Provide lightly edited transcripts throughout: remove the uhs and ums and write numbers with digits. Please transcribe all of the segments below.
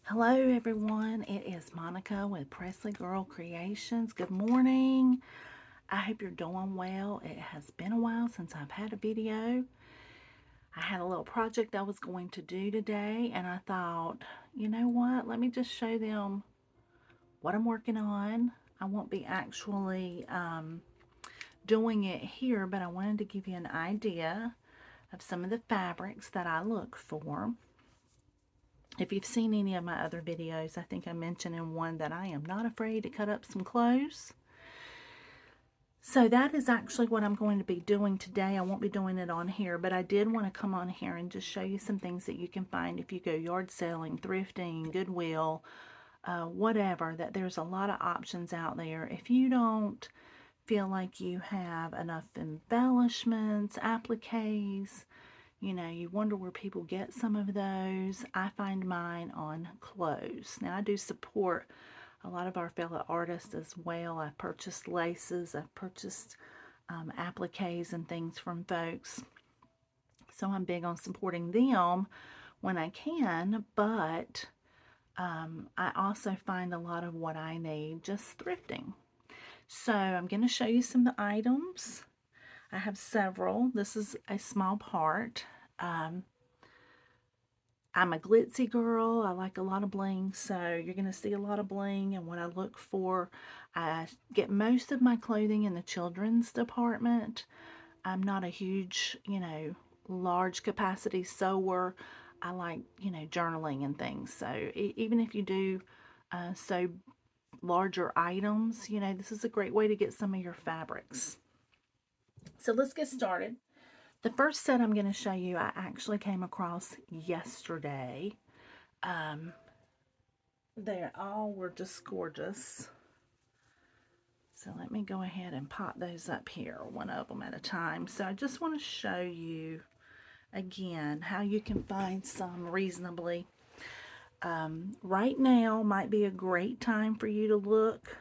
Hello everyone, it is Monica with Presley Girl Creations. Good morning. I hope you're doing well. It has been a while since I've had a video. I had a little project I was going to do today and I thought, you know what, let me just show them what I'm working on. I won't be actually doing it here, but I wanted to give you an idea of some of the fabrics that I look for. If you've seen any of my other videos, I think I mentioned in one that I am not afraid to cut up some clothes. So that is actually what I'm going to be doing today. I won't be doing it on here, but I did want to come on here and just show you some things that you can find if you go yard selling, thrifting, Goodwill, whatever, that there's a lot of options out there. If you don't feel like you have enough embellishments, appliques, you wonder where people get some of those. I find mine on clothes. Now, I do support a lot of our fellow artists as well. I've purchased laces, I've purchased appliques and things from folks. So I'm big on supporting them when I can, but I also find a lot of what I need just thrifting. So I'm going to show you some of the items. I have several. This is a small part. Um, I'm a glitzy girl. I like a lot of bling, so you're going to see a lot of bling. And what I look for, I get most of my clothing in the children's department. I'm not a huge, large capacity sewer. I like, journaling and things. So even if you do sew larger items, this is a great way to get some of your fabrics. So let's get started. The first set I'm going to show you, I actually came across yesterday. Um, they all were just gorgeous. So let me go ahead and pop those up here, one of them at a time. So I just want to show you again how you can find some reasonably. Right now might be a great time for you to look.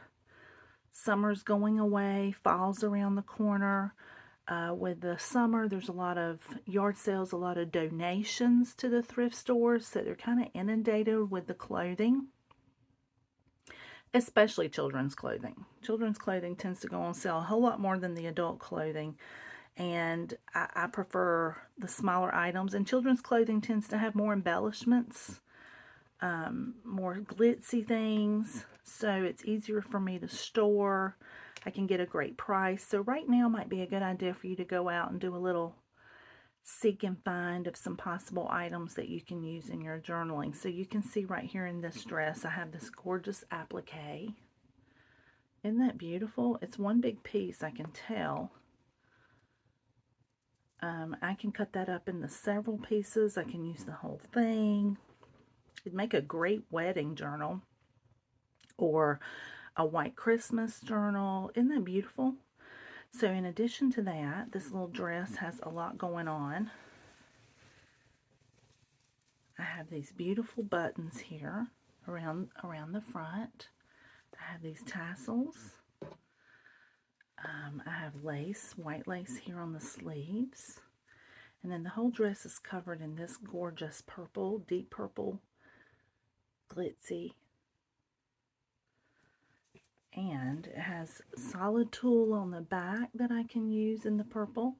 Summer's going away, fall's around the corner. With the summer, there's a lot of yard sales, a lot of donations to the thrift stores, so they're kind of inundated with the clothing, especially children's clothing. Children's clothing tends to go on sale a whole lot more than the adult clothing, and I prefer the smaller items, and children's clothing tends to have more embellishments, more glitzy things, so it's easier for me to store. I can get a great price. So right now might be a good idea for you to go out and do a little seek and find of some possible items that you can use in your journaling. So you can see right here in this dress, I have this gorgeous applique. Isn't that beautiful? It's one big piece, I can tell. I can cut that up into several pieces. I can use the whole thing. It'd make a great wedding journal or a white Christmas journal. Isn't that beautiful? So in addition to that, this little dress has a lot going on. I have these beautiful buttons here around the front. I have these tassels. I have lace, white lace here on the sleeves. And then the whole dress is covered in this gorgeous purple, deep purple, glitzy. And it has solid tulle on the back that I can use in the purple.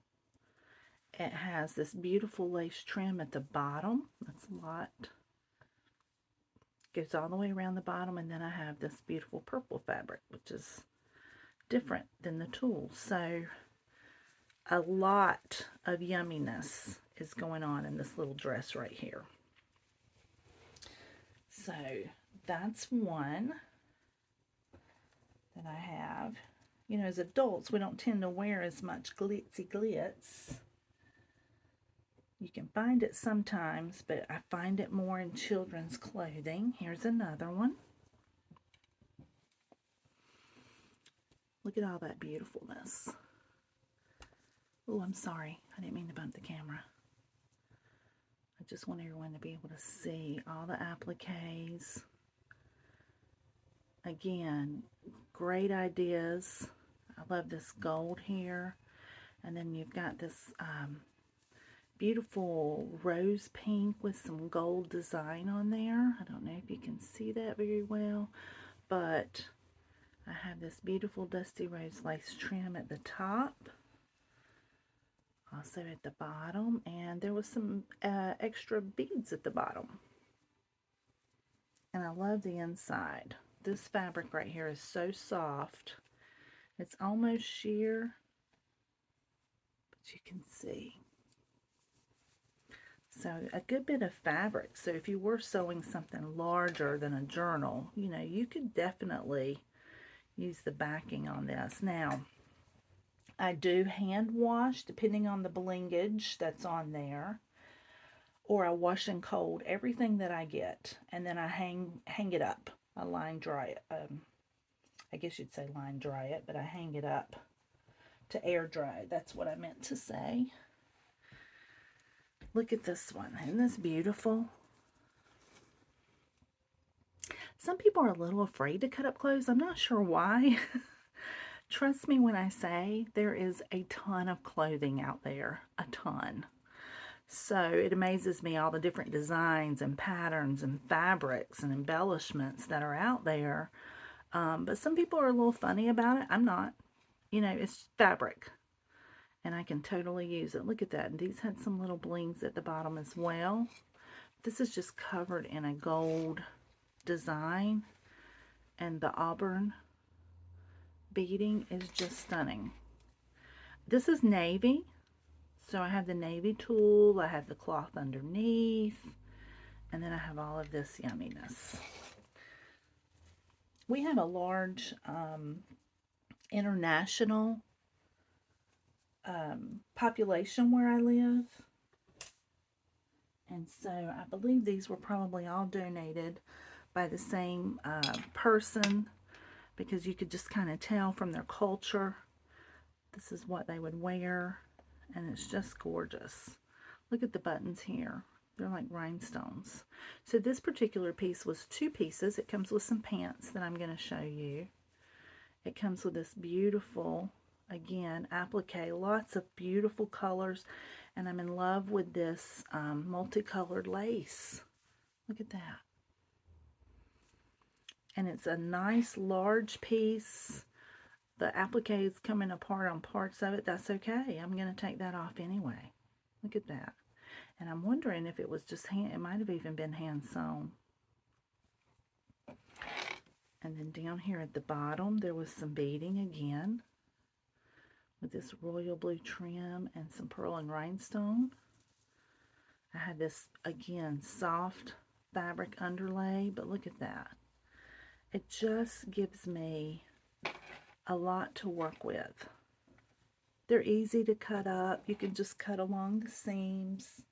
It has this beautiful lace trim at the bottom. That's a lot. Goes all the way around the bottom, and then I have this beautiful purple fabric, which is different than the tulle. So a lot of yumminess is going on in this little dress right here. So that's one that I have. You know, as adults, we don't tend to wear as much glitzy glitz. You can find it sometimes, but I find it more in children's clothing. Here's another one. Look at all that beautifulness. Oh, I'm sorry. I didn't mean to bump the camera. I just want everyone to be able to see all the appliques. Again, great ideas. I love this gold here. And then you've got this beautiful rose pink with some gold design on there. I don't know if you can see that very well, but I have this beautiful dusty rose lace trim at the top, also at the bottom, and there was some extra beads at the bottom. And I love the inside. This fabric right here is so soft. It's almost sheer, but you can see. So a good bit of fabric. So if you were sewing something larger than a journal, you know, you could definitely use the backing on this. Now, I do hand wash depending on the blingage that's on there, or I wash in cold everything that I get, and then I hang it up. I line dry it. I guess you'd say line dry it, but I hang it up to air dry. That's what I meant to say. Look at this one. Isn't this beautiful? Some people are a little afraid to cut up clothes. I'm not sure why. Trust me when I say there is a ton of clothing out there. A ton. So it amazes me all the different designs and patterns and fabrics and embellishments that are out there. But some people are a little funny about it. I'm not. You know, it's fabric. And I can totally use it. Look at that. And these had some little blings at the bottom as well. This is just covered in a gold design. And the auburn beading is just stunning. This is navy. So I have the navy tulle. I have the cloth underneath. And then I have all of this yumminess. We have a large international population where I live, and so I believe these were probably all donated by the same person, because you could just kind of tell from their culture this is what they would wear, and it's just gorgeous. Look at the buttons here. They're like rhinestones. So this particular piece was 2 pieces. It comes with some pants that I'm going to show you. It comes with this beautiful, again, applique, lots of beautiful colors, and I'm in love with this multicolored lace. Look at that. And it's a nice large piece. The applique is coming apart on parts of it. That's okay. I'm going to take that off anyway. Look at that. And I'm wondering if it was just it might have even been hand sewn. And then down here at the bottom, there was some beading again, with this royal blue trim and some pearl and rhinestone. I had this, again, soft fabric underlay, but look at that. It just gives me a lot to work with. They're easy to cut up. You can just cut along the seams.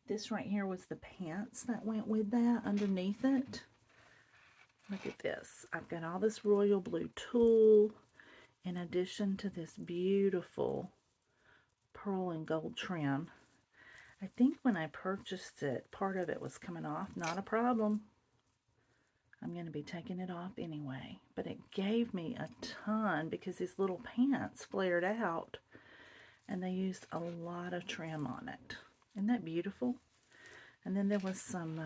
This right here was the pants that went with that underneath it. Look at this. I've got all this royal blue tulle in addition to this beautiful pearl and gold trim. I think when I purchased it, part of it was coming off. Not a problem. I'm going to be taking it off anyway. But it gave me a ton because these little pants flared out and they used a lot of trim on it. Isn't that beautiful? And then there was some,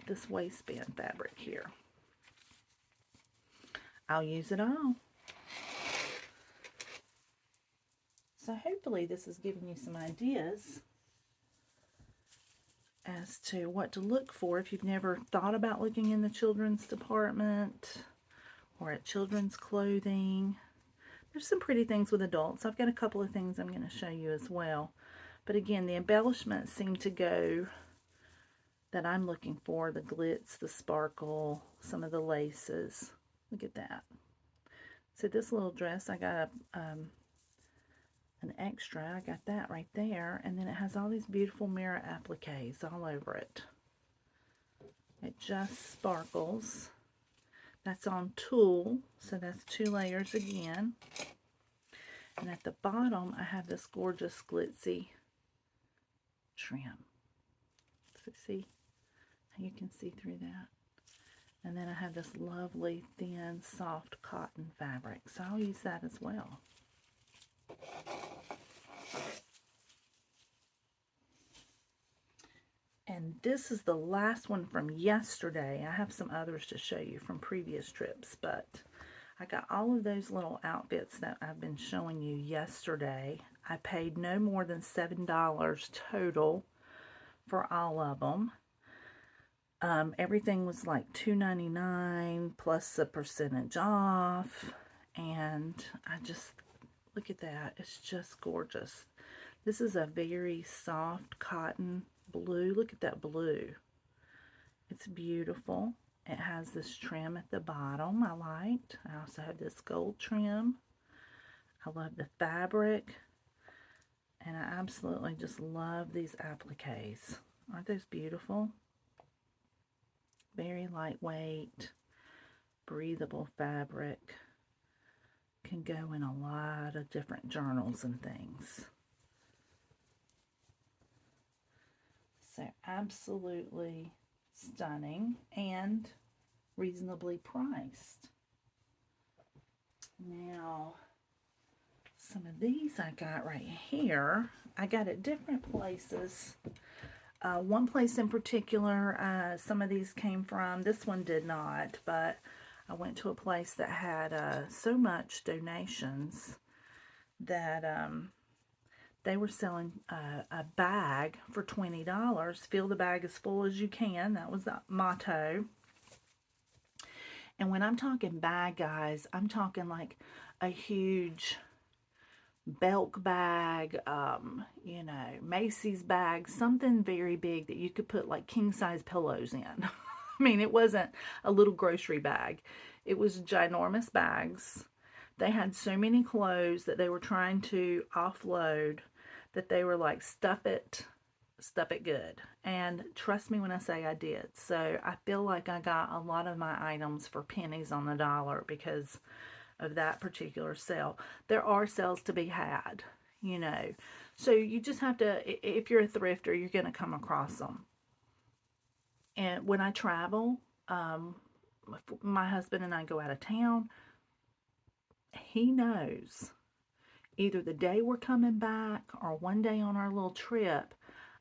this waistband fabric here. I'll use it all. So hopefully this is giving you some ideas as to what to look for if you've never thought about looking in the children's department or at children's clothing. There's some pretty things with adults. I've got a couple of things I'm going to show you as well. But again, the embellishments seem to go that I'm looking for. The glitz, the sparkle, some of the laces. Look at that. So this little dress, I got an extra. I got that right there. And then it has all these beautiful mirror appliques all over it. It just sparkles. That's on tulle, so that's 2 layers again. And at the bottom, I have this gorgeous glitzy trim. So see how you can see through that. And then I have this lovely, thin, soft cotton fabric. So I'll use that as well. And this is the last one from yesterday. I have some others to show you from previous trips, but I got all of those little outfits that I've been showing you yesterday. I paid no more than $7 total for all of them. Everything was like $2.99 plus a percentage off. And I just, look at that. It's just gorgeous. This is a very soft cotton blue. Look at that blue. It's beautiful. It has this trim at the bottom I liked. I also have this gold trim. I love the fabric. And I absolutely just love these appliques. Aren't those beautiful? Very lightweight, breathable fabric. Can go in a lot of different journals and things. So absolutely stunning and reasonably priced. Now, some of these I got right here, I got at different places. One place in particular, some of these came from, this one did not, but I went to a place that had so much donations that they were selling a bag for $20. Fill the bag as full as you can. That was the motto. And when I'm talking bag, guys, I'm talking like a huge Belk bag, you know, Macy's bag, something very big that you could put like king-size pillows in. I mean, it wasn't a little grocery bag. It was ginormous bags. They had so many clothes that they were trying to offload that they were like, stuff it good. And trust me when I say I did. So I feel like I got a lot of my items for pennies on the dollar because of that particular sale. There are sales to be had, you know. So you just have to, if you're a thrifter, you're going to come across them. And when I travel, my husband and I go out of town, he knows either the day we're coming back or one day on our little trip,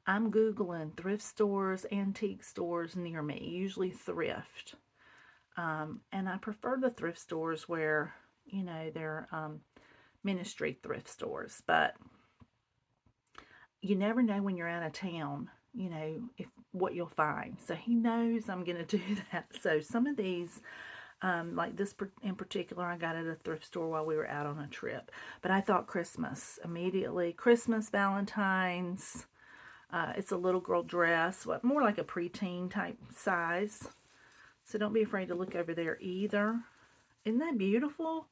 I'm Googling thrift stores, antique stores near me, usually thrift. And I prefer the thrift stores where, you know, they're ministry thrift stores. But you never know when you're out of town, you know, what you'll find. So he knows I'm going to do that. So some of these, like this in particular, I got at a thrift store while we were out on a trip. But I thought Christmas immediately. Christmas, Valentine's. It's a little girl dress, more like a preteen type size. So don't be afraid to look over there either. Isn't that beautiful?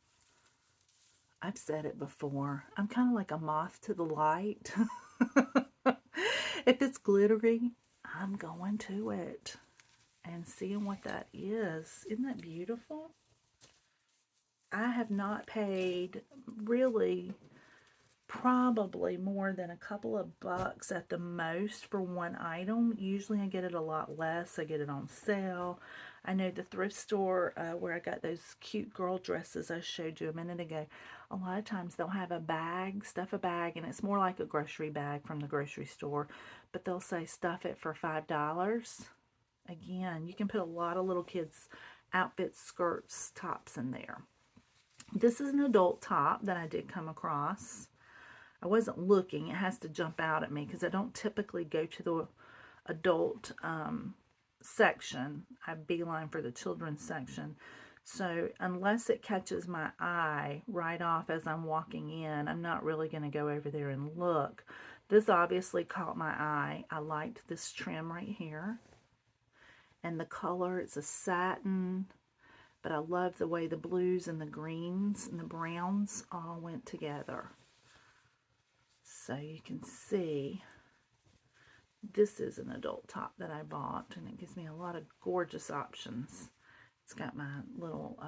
I've said it before. I'm kind of like a moth to the light. If it's glittery, I'm going to it and seeing what that is. Isn't that beautiful? I have not paid really probably more than a couple of bucks at the most for one item. Usually I get it a lot less. I get it on sale. I know the thrift store where I got those cute girl dresses I showed you a minute ago, a lot of times they'll have a bag, stuff a bag, and it's more like a grocery bag from the grocery store, but they'll say stuff it for $5. Again, you can put a lot of little kids' outfits, skirts, tops in there. This is an adult top that I did come across. I wasn't looking. It has to jump out at me because I don't typically go to the adult section. I beeline for the children's section. So unless it catches my eye right off as I'm walking in, I'm not really going to go over there and look. This obviously caught my eye. I liked this trim right here. And the color, it's a satin. But I love the way the blues and the greens and the browns all went together. So you can see, this is an adult top that I bought, and it gives me a lot of gorgeous options. It's got my little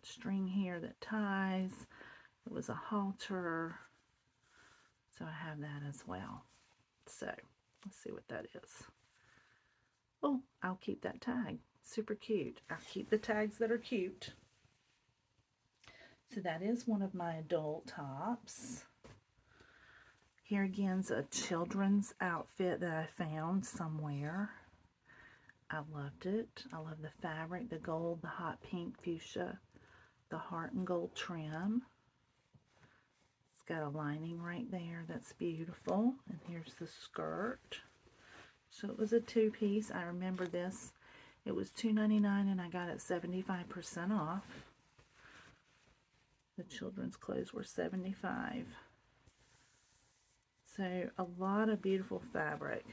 string here that ties. It was a halter, so I have that as well. So let's see what that is. Oh, I'll keep that tag. Super cute. I'll keep the tags that are cute. So that is one of my adult tops. Here again's a children's outfit that I found somewhere. I loved it. I love the fabric, the gold, the hot pink fuchsia, the heart and gold trim. It's got a lining right there. That's beautiful. And here's the skirt. So it was a two-piece. I remember this. It was $2.99 and I got it 75% off. The children's clothes were $75. So a lot of beautiful fabric.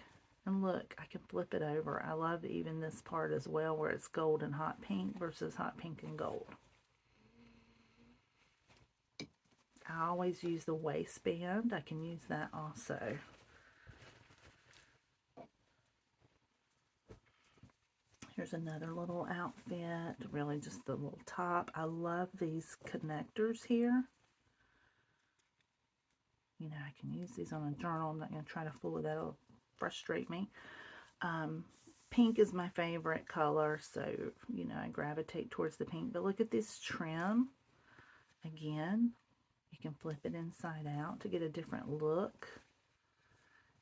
And look, I can flip it over. I love even this part as well where it's gold and hot pink versus hot pink and gold. I always use the waistband. I can use that also. Here's another little outfit. Really just the little top. I love these connectors here. You know, I can use these on a journal. I'm not going to try to fool it. That'll frustrate me. Pink is my favorite color, so, you know, I gravitate towards the pink. But look at this trim. Again, you can flip it inside out to get a different look.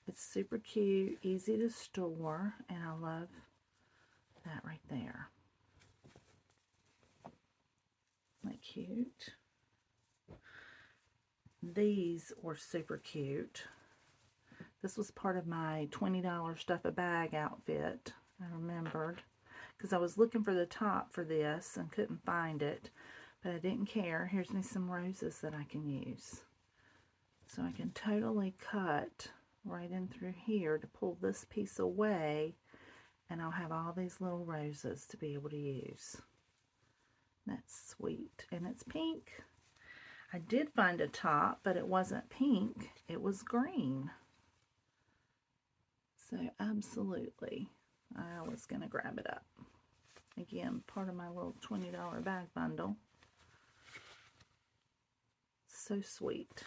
It's super cute, easy to store, and I love that right there. Isn't that cute? These were super cute. This was part of my $20 stuff a bag outfit. I remembered because I was looking for the top for this and couldn't find it, but I didn't care. Here's me some roses that I can use. So I can totally cut right in through here to pull this piece away, and I'll have all these little roses to be able to use. That's sweet. And it's pink. I did find a top, but it wasn't pink. It was green. So absolutely, I was going to grab it up. Again, part of my little $20 bag bundle. So sweet.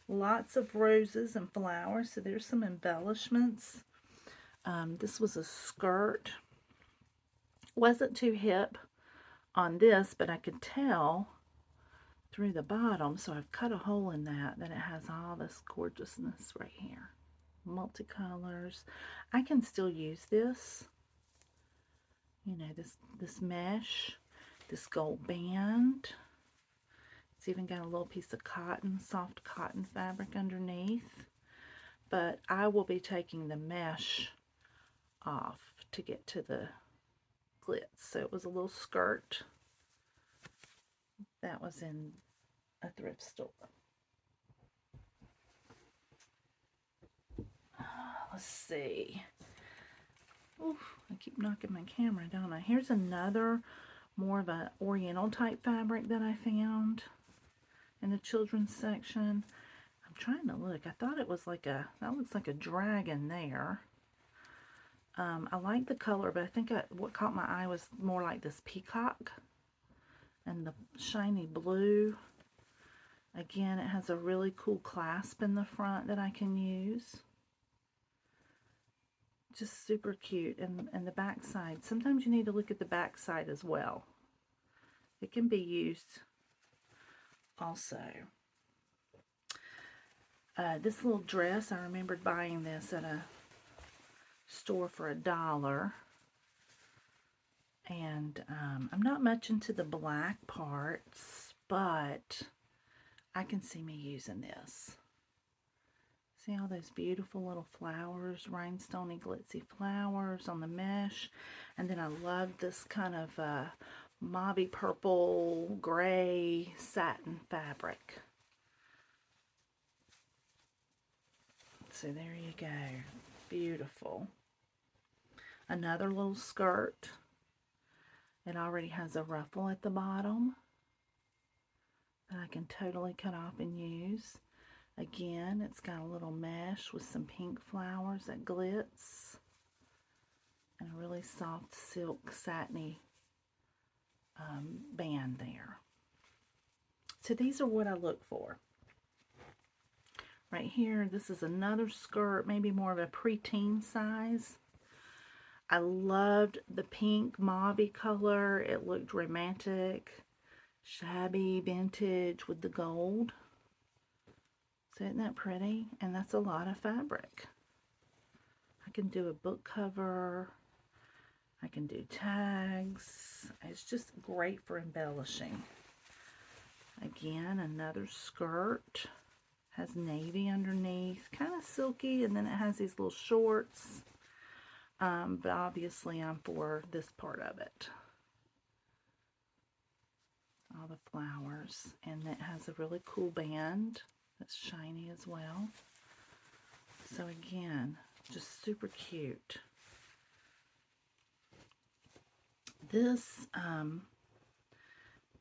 Lots of roses and flowers. So there's some embellishments. This was a skirt. Wasn't too hip on this, but I could tell through the bottom, so I've cut a hole in that it has all this gorgeousness right here. Multicolors. I can still use this. You know, this mesh, this gold band. It's even got a little piece of cotton, soft cotton fabric underneath. But I will be taking the mesh off to get to the glitz. So it was a little skirt that was in a thrift store. Let's see. Oof, I keep knocking my camera, don't I? Here's another more of a oriental type fabric that I found in the children's section. I'm trying to look. I thought it was like that looks like a dragon there. I like the color, but I think what caught my eye was more like this peacock and the shiny blue. Again, it has a really cool clasp in the front that I can use. Just super cute. And the back side. Sometimes you need to look at the back side as well. It can be used also. This little dress, I remembered buying this at a store for $1. And I'm not much into the black parts, but I can see me using this. See all those beautiful little flowers, rhinestone-y glitzy flowers on the mesh. And then I love this kind of mauvey purple, gray satin fabric. So there you go. Beautiful. Another little skirt. It already has a ruffle at the bottom that I can totally cut off and use. Again, it's got a little mesh with some pink flowers that glitz. And a really soft silk satiny band there. So these are what I look for. Right here, this is another skirt, maybe more of a preteen size. I loved the pink mauve color. It looked romantic, shabby, vintage with the gold. So isn't that pretty? And that's a lot of fabric. I can do a book cover. I can do tags. It's just great for embellishing. Again, another skirt. Has navy underneath, kind of silky, and then it has these little shorts. But obviously I'm for this part of it. All the flowers. And it has a really cool band that's shiny as well. So again, just super cute. This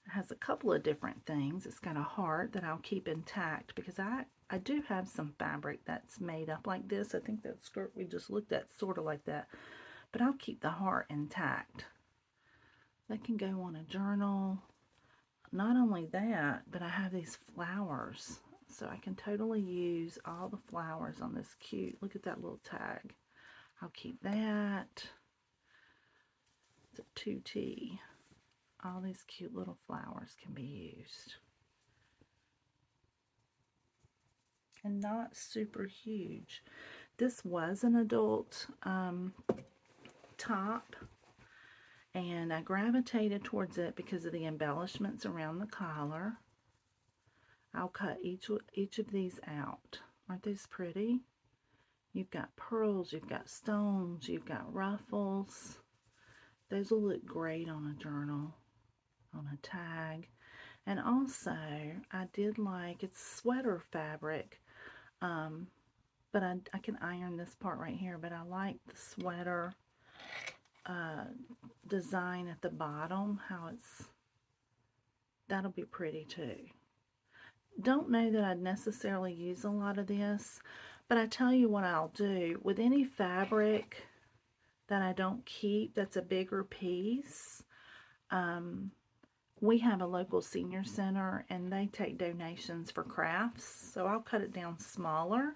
has a couple of different things. It's got a heart that I'll keep intact because I do have some fabric that's made up like this. I think that skirt we just looked at sort of like that. But I'll keep the heart intact. That can go on a journal. Not only that, but I have these flowers. So I can totally use all the flowers on this cute. Look at that little tag. I'll keep that. It's a 2T. All these cute little flowers can be used. And not super huge. This was an adult top, and I gravitated towards it because of the embellishments around the collar. I'll cut each of these out. Aren't these pretty? You've got pearls, you've got stones, you've got ruffles. Those will look great on a journal, on a tag. And also, I did like, it's sweater fabric, but I can iron this part right here, but I like the sweater design at the bottom, how that'll be pretty too. Don't know that I'd necessarily use a lot of this, but I tell you what I'll do. With any fabric that I don't keep, that's a bigger piece, we have a local senior center and they take donations for crafts, so I'll cut it down smaller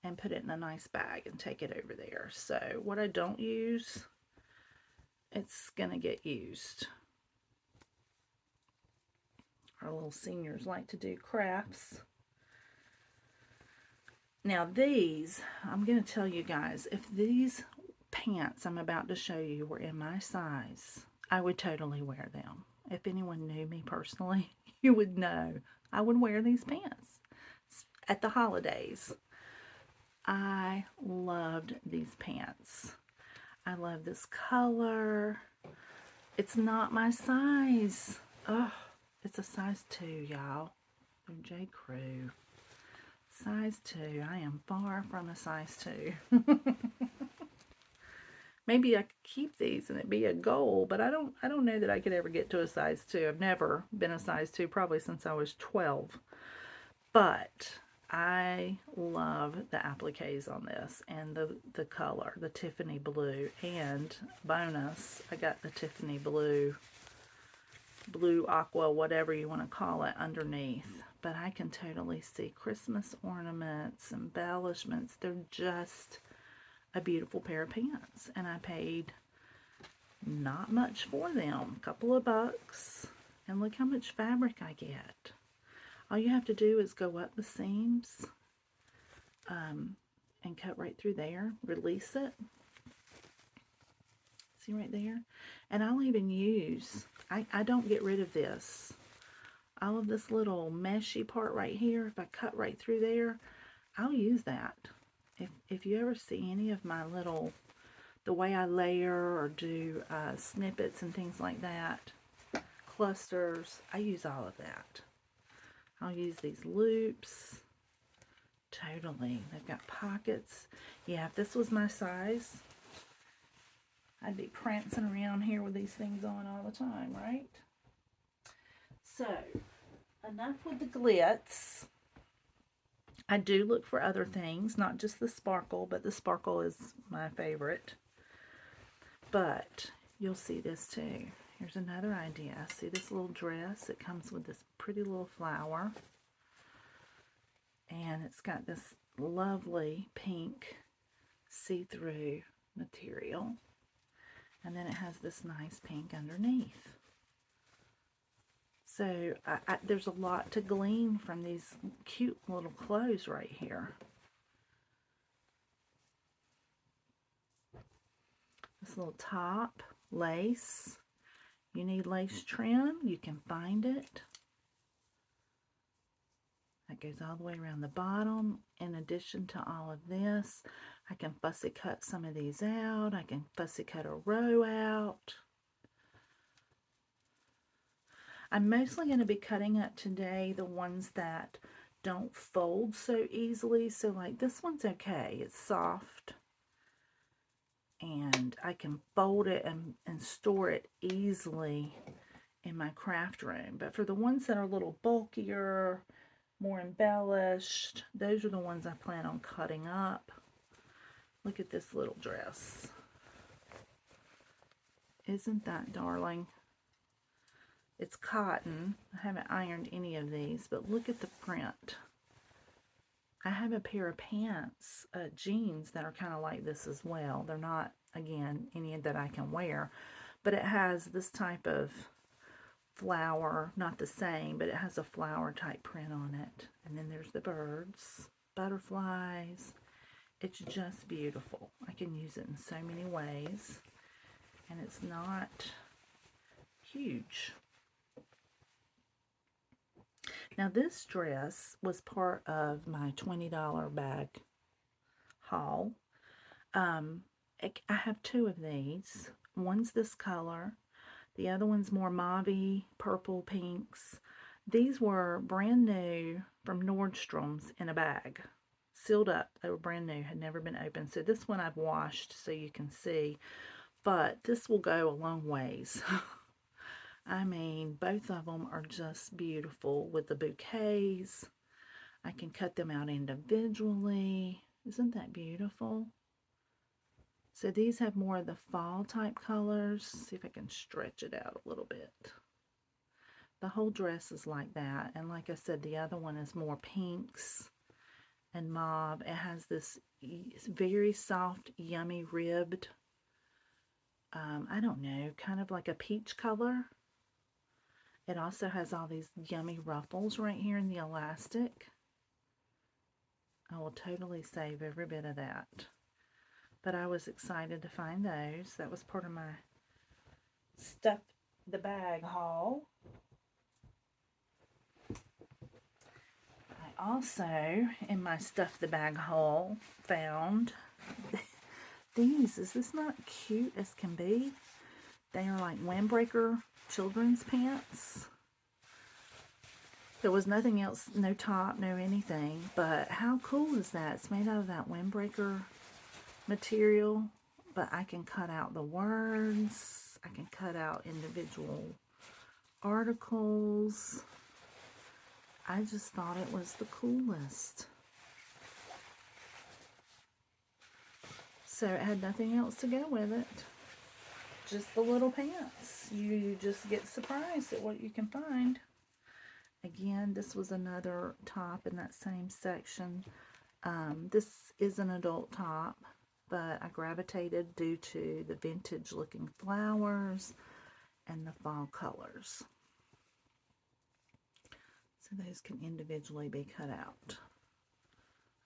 and put it in a nice bag and take it over there. So what I don't use, it's gonna get used. Our little seniors like to do crafts. Now these, I'm gonna tell you guys, if these pants I'm about to show you were in my size, I would totally wear them. If anyone knew me personally, you would know I would wear these pants at the holidays. I loved these pants. I love this color. It's not my size. Oh, it's a size 2, y'all. From J. Crew. Size 2. I am far from a size 2. Maybe I could keep these and it'd be a goal, but I don't know that I could ever get to a size 2. I've never been a size 2, probably since I was 12. But I love the appliques on this and the color, the Tiffany blue, and bonus, I got the Tiffany blue aqua, whatever you want to call it, underneath. But I can totally see Christmas ornaments, embellishments. They're just a beautiful pair of pants, and I paid not much for them, a couple of bucks, and look how much fabric I get. All you have to do is go up the seams and cut right through there, release it. See right there? And I'll even use, I don't get rid of this. All of this little meshy part right here, if I cut right through there, I'll use that. If you ever see any of my little, the way I layer or do snippets and things like that, clusters, I use all of that. I'll use these loops. Totally. They've got pockets. Yeah, if this was my size, I'd be prancing around here with these things on all the time, right? So, enough with the glitz. I do look for other things, not just the sparkle, but the sparkle is my favorite. But you'll see this too. Here's another idea. See this little dress? It comes with this pretty little flower. And it's got this lovely pink see-through material. And then it has this nice pink underneath. So there's a lot to glean from these cute little clothes right here. This little top, lace. You need lace trim, you can find it. That goes all the way around the bottom. In addition to all of this, I can fussy cut some of these out. I can fussy cut a row out. I'm mostly going to be cutting up today the ones that don't fold so easily. So like this one's okay. It's soft. And I can fold it and store it easily in my craft room. But for the ones that are a little bulkier, more embellished, those are the ones I plan on cutting up. Look at this little dress. Isn't that darling? It's cotton. I haven't ironed any of these, but look at the print. I have a pair of pants, jeans that are kind of like this as well. They're not, again, any that I can wear, but it has this type of flower, not the same, but it has a flower type print on it. And then there's the birds, butterflies. It's just beautiful. I can use it in so many ways, and it's not huge. Now this dress was part of my $20 bag haul. I have two of these. One's this color. The other one's more mauve, purple, pinks. These were brand new from Nordstrom's in a bag. Sealed up. They were brand new, had never been opened. So this one I've washed so you can see. But this will go a long ways. I mean, both of them are just beautiful with the bouquets. I can cut them out individually. Isn't that beautiful? So these have more of the fall type colors. See if I can stretch it out a little bit. The whole dress is like that. And like I said, the other one is more pinks and mauve. It has this very soft, yummy ribbed, I don't know, kind of like a peach color. It also has all these yummy ruffles right here in the elastic. I will totally save every bit of that. But I was excited to find those. That was part of my stuff the bag haul. I also, in my stuff the bag haul, found these. Is this not cute as can be? They are like windbreaker children's pants. There was nothing else, no top, no anything, but how cool is that? It's made out of that windbreaker material, but I can cut out the words. I can cut out individual articles. I just thought it was the coolest. So it had nothing else to go with it. Just the little pants. You just get surprised at what you can find. Again, this was another top in that same section. This is an adult top, but I gravitated due to the vintage looking flowers and the fall colors. So those can individually be cut out.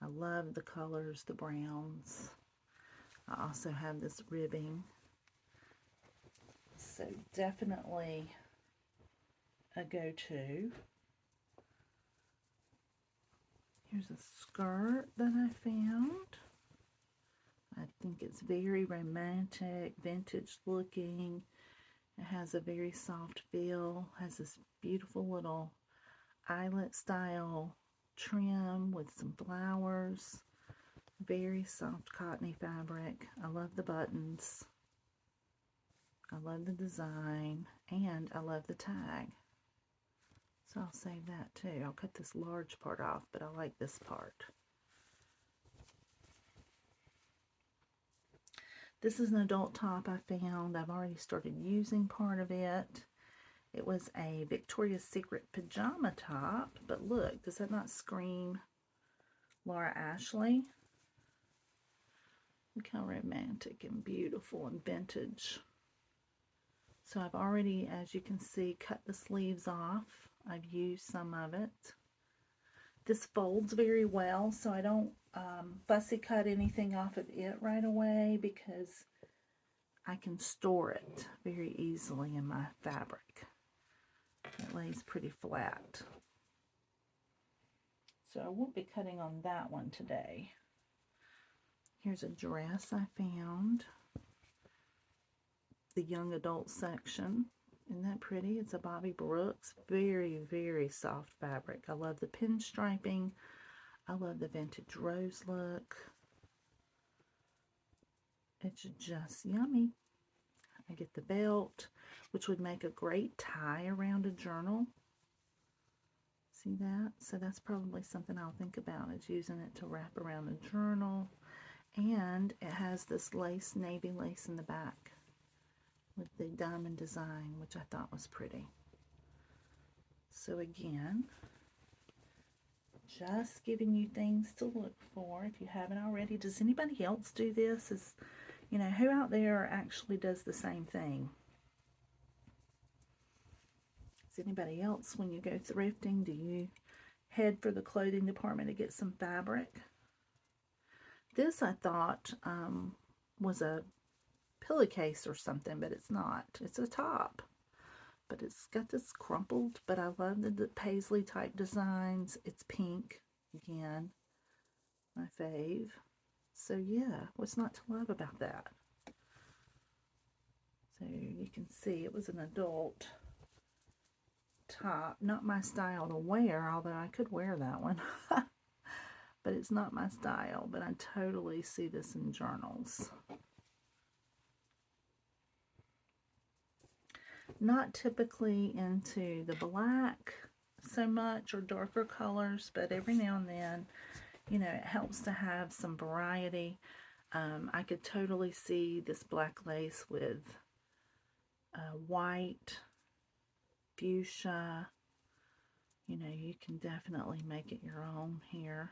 I love the colors, the browns. I also have this ribbing. So definitely a go-to. Here's a skirt that I found. I think it's very romantic, vintage looking. It has a very soft feel. Has this beautiful little eyelet style trim with some flowers. Very soft cottony fabric. I love the buttons. I love the design, and I love the tag. So I'll save that too. I'll cut this large part off, but I like this part. This is an adult top I found. I've already started using part of it. It was a Victoria's Secret pajama top, but look, does that not scream Laura Ashley? Look how romantic and beautiful and vintage. So I've already, as you can see, cut the sleeves off. I've used some of it. This folds very well, so I don't fussy cut anything off of it right away because I can store it very easily in my fabric. It lays pretty flat. So I won't be cutting on that one today. Here's a dress I found. The young adult section. Isn't that pretty? It's a Bobby Brooks. Very, very soft fabric. I love the pinstriping. I love the vintage rose look. It's just yummy. I get the belt, which would make a great tie around a journal. See that? So that's probably something I'll think about, is using it to wrap around a journal. And it has this lace, navy lace in the back with the diamond design, which I thought was pretty. So again, just giving you things to look for if you haven't already. Does anybody else do this? You know, who out there actually does the same thing? Is anybody else, when you go thrifting, do you head for the clothing department to get some fabric? This I thought was a pillowcase or something, but it's not. It's a top, but it's got this crumpled, but I love the paisley type designs. It's pink, again, my fave. So yeah, what's not to love about that? So you can see it was an adult top. Not my style to wear, although I could wear that one. But it's not my style, but I totally see this in journals. Not typically into the black so much or darker colors, but every now and then, you know, it helps to have some variety. I could totally see this black lace with white, fuchsia. You know, you can definitely make it your own here.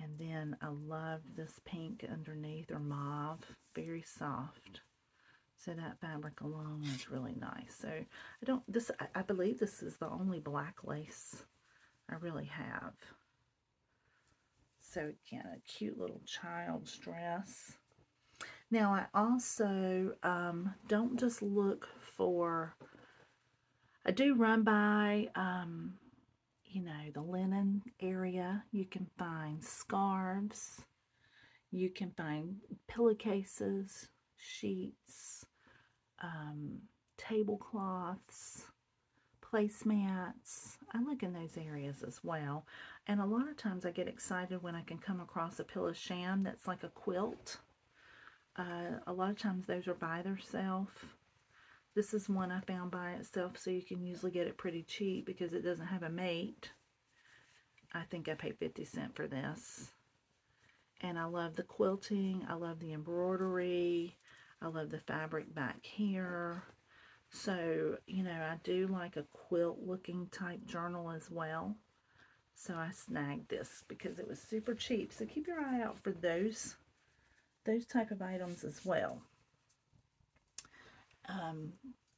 And then I love this pink underneath, or mauve, very soft. So that fabric alone is really nice. So I believe this is the only black lace I really have. So again, a cute little child's dress. Now I also don't just look for, I do run by, you know, the linen area. You can find scarves. You can find pillowcases, sheets, tablecloths, placemats. I look in those areas as well. And a lot of times I get excited when I can come across a pillow sham that's like a quilt. A lot of times those are by themselves. This is one I found by itself, so you can usually get it pretty cheap because it doesn't have a mate. I think I paid 50 cents for this. And I love the quilting. I love the embroidery. I love the fabric back here. So, you know, I do like a quilt looking type journal as well. So I snagged this because it was super cheap. So keep your eye out for those type of items as well.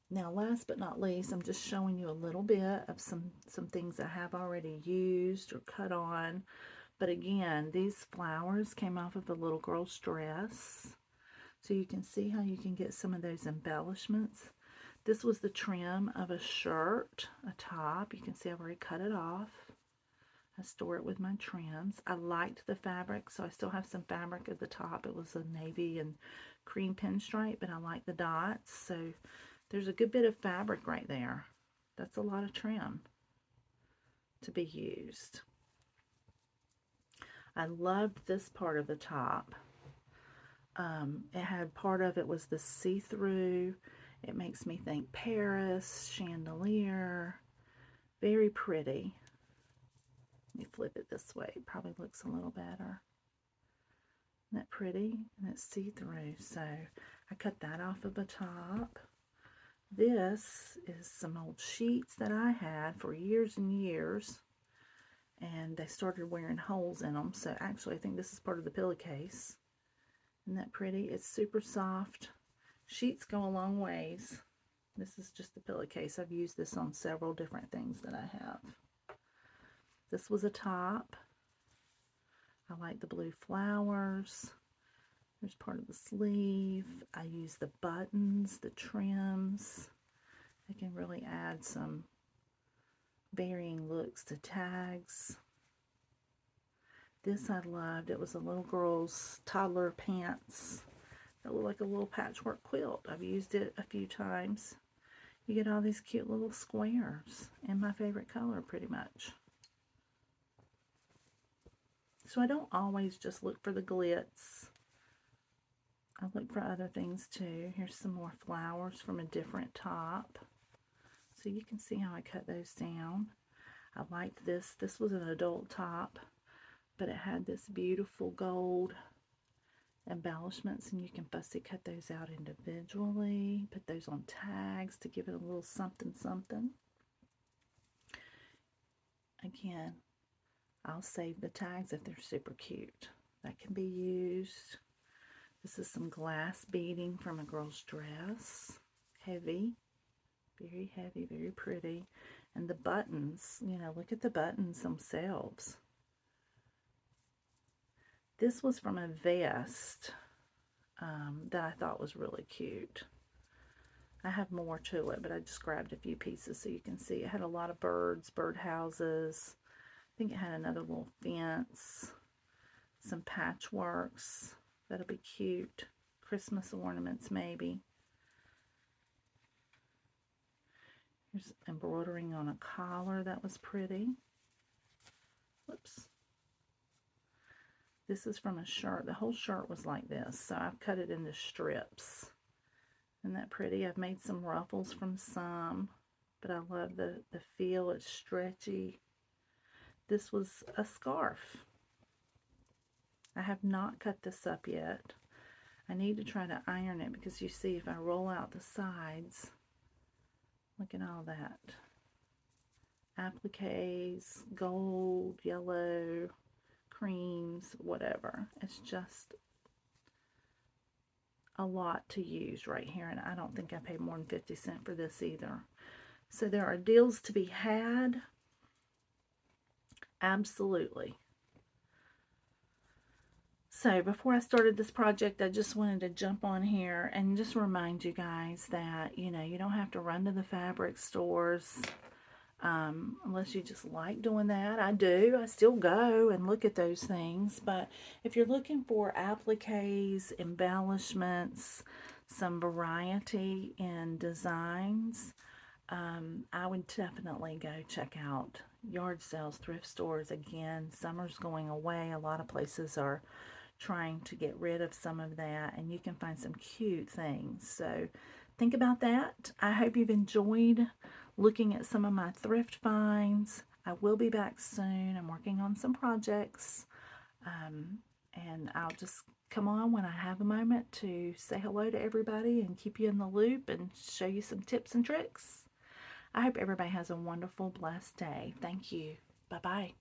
Now, last but not least, I'm just showing you a little bit of some things I have already used or cut on. But again, these flowers came off of a little girl's dress. So you can see how you can get some of those embellishments. This was the trim of a shirt, a top. You can see I've already cut it off. I store it with my trims. I liked the fabric, so I still have some fabric at the top. It was a navy and cream pinstripe, but I like the dots. So there's a good bit of fabric right there. That's a lot of trim to be used. I loved this part of the top. It had part of it was the see-through. It makes me think Paris, chandelier. Very pretty. Let me flip it this way. It probably looks a little better. Isn't that pretty? And it's see-through. So I cut that off of the top. This is some old sheets that I had for years and years. And they started wearing holes in them. So actually I think this is part of the pillowcase. Isn't that pretty? It's super soft. Sheets go a long ways. This is just the pillowcase. I've used this on several different things that I have. This was a top. I like the blue flowers. There's part of the sleeve. I use the buttons, the trims. They can really add some varying looks to tags. This I loved. It was a little girl's toddler pants that looked like a little patchwork quilt. I've used it a few times. You get all these cute little squares in my favorite color pretty much. So I don't always just look for the glitz. I look for other things too. Here's some more flowers from a different top. So you can see how I cut those down. I liked this. This was an adult top, but it had this beautiful gold embellishments, and you can fussy cut those out individually, put those on tags to give it a little something something. Again, I'll save the tags if they're super cute. That can be used. This is some glass beading from a girl's dress. Heavy, very heavy, very pretty. And the buttons, you know, look at the buttons themselves. This was from a vest that I thought was really cute. I have more to it, but I just grabbed a few pieces so you can see. It had a lot of birds, bird houses. I think it had another little fence, some patchworks. That'll be cute. Christmas ornaments, maybe. Here's embroidering on a collar. That was pretty. Whoops. This is from a shirt. The whole shirt was like this, so I've cut it into strips. Isn't that pretty? I've made some ruffles from some, but I love the feel. It's stretchy. This was a scarf. I have not cut this up yet. I need to try to iron it because you see if I roll out the sides, look at all that. Appliques, gold, yellow, creams, whatever. It's just a lot to use right here, and I don't think I paid more than 50 cents for this either. So there are deals to be had. Absolutely. So before I started this project, I just wanted to jump on here and just remind you guys that, you know, you don't have to run to the fabric stores unless you just like doing that. I do. I still go and look at those things. But if you're looking for appliques, embellishments, some variety in designs, I would definitely go check out yard sales, thrift stores. Again, summer's going away. A lot of places are trying to get rid of some of that, and you can find some cute things. So think about that. I hope you've enjoyed looking at some of my thrift finds. I will be back soon. I'm working on some projects, and I'll just come on when I have a moment to say hello to everybody and keep you in the loop and show you some tips and tricks. I hope everybody has a wonderful, blessed day. Thank you. Bye-bye.